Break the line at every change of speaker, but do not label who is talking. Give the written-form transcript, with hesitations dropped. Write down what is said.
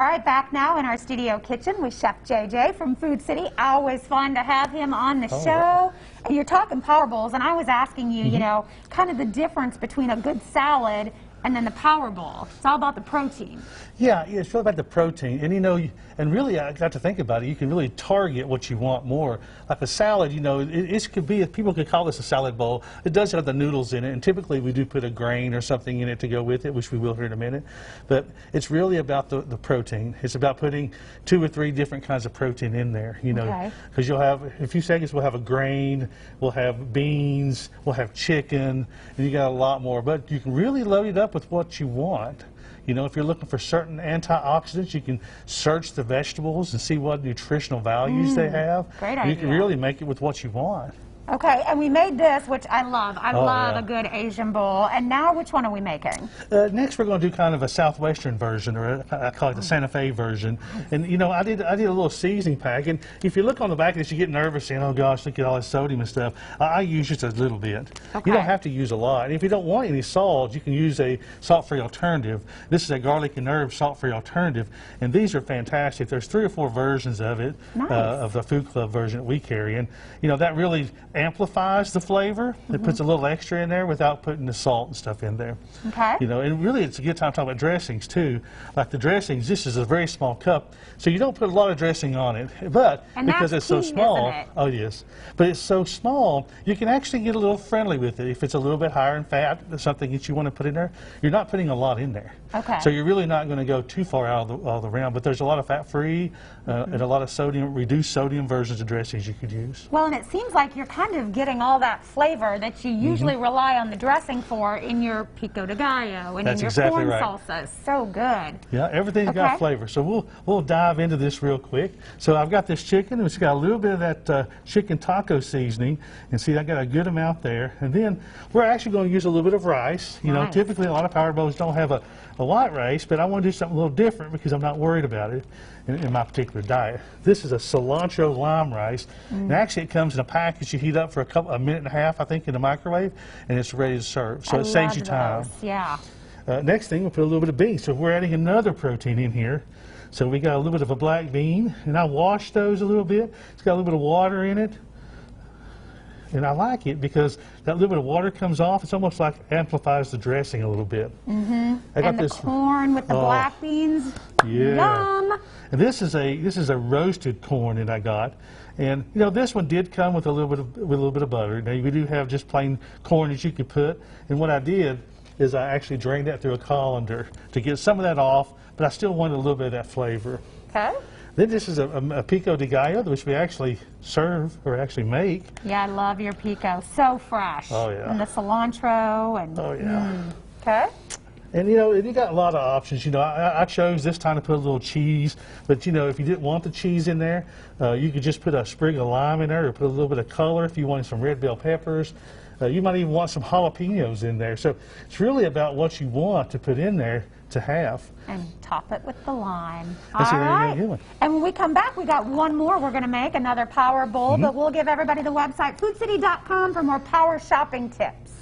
All right, back now in our studio kitchen with Chef JJ from Food City. Always fun to have him on the show. And you're talking Power Bowls, and I was asking you, you know, kind of the difference between a good salad and then the Power Bowl. It's all about the protein.
Yeah, it's all about the protein. And, you know, and really, I got to think about it, you can really target what you want more. Like a salad, you know, it could be, people could call this a salad bowl. It does have the noodles in it, and typically we do put a grain or something in it to go with it, which we will here in a minute. But it's really about the protein. It's about putting 2 or 3 different kinds of protein in there, you know. Because you'll have, in a few seconds, we'll have a grain, we'll have beans, we'll have chicken, and you got a lot more. But you can really load it up with what you want. You know, if you're looking for certain antioxidants, you can search the vegetables and see what nutritional values they have.
Great idea.
You can really make it with what you want.
Okay, and we made this, which I love. I love a good Asian bowl. And now, which one are we making?
Next, we're going to do kind of a southwestern version, or I call it the Santa Fe version. And you know, I did a little seasoning pack. And if you look on the back of this, you get nervous, saying, "Oh gosh, look at all this sodium and stuff." I use just a little bit. You don't have to use a lot. And if you don't want any salt, you can use a salt-free alternative. This is a garlic and herb salt-free alternative, and these are fantastic. There's 3 or 4 versions of it, of the Food Club version that we carry, and you know that really amplifies the flavor. It puts a little extra in there without putting the salt and stuff in there. You know, and really it's a good time to talk about dressings too. Like the dressings, this is a very small cup, so you don't put a lot of dressing on it. But because it's so small, oh yes, but it's so small, you can actually get a little friendly with it. If it's a little bit higher in fat, something that you want to put in there, you're not putting a lot in there. So you're really not going to go too far out of the realm. But there's a lot of fat-free and a lot of sodium, reduced sodium versions of dressings you could use.
Well, and it seems like you're kind of getting all that flavor that you usually rely on the dressing for in your pico de gallo and in your corn salsas. So good.
Yeah, everything's got flavor. So we'll dive into this real quick. So I've got this chicken. It's got a little bit of that chicken taco seasoning, and see I got a good amount there. And then we're actually going to use a little bit of rice. You know, typically a lot of Power Bowls don't have a white rice, but I want to do something a little different because I'm not worried about it in my particular diet. This is a cilantro lime rice, and actually it comes in a package you heat up for a minute and a half, I think, in the microwave, and it's ready to serve. So it saves you time. Next thing, we'll put a little bit of beans. So we're adding another protein in here. So we got a little bit of a black bean, and I washed those a little bit. It's got a little bit of water in it. And I like it because that little bit of water comes off. It's almost like amplifies the dressing a little bit. I got
this corn with the black beans. Yum!
And this is a roasted corn that I got. And you know, this one did come with a little bit of butter. Now we do have just plain corn that you could put. And what I did is I actually drained that through a colander to get some of that off, but I still wanted a little bit of that flavor. Then this is a pico de gallo, which we actually serve or actually make. Yeah,
I love your pico. So fresh. And the cilantro and
And you know, you got a lot of options. You know, I chose this time to put a little cheese, but you know, if you didn't want the cheese in there, you could just put a sprig of lime in there, or put a little bit of color if you wanted some red bell peppers. You might even want some jalapenos in there. So it's really about what you want to put in there to have.
And top it with the lime. All right. And when we come back, we got one more we're going to make, another Power Bowl, but we'll give everybody the website, foodcity.com, for more power shopping tips.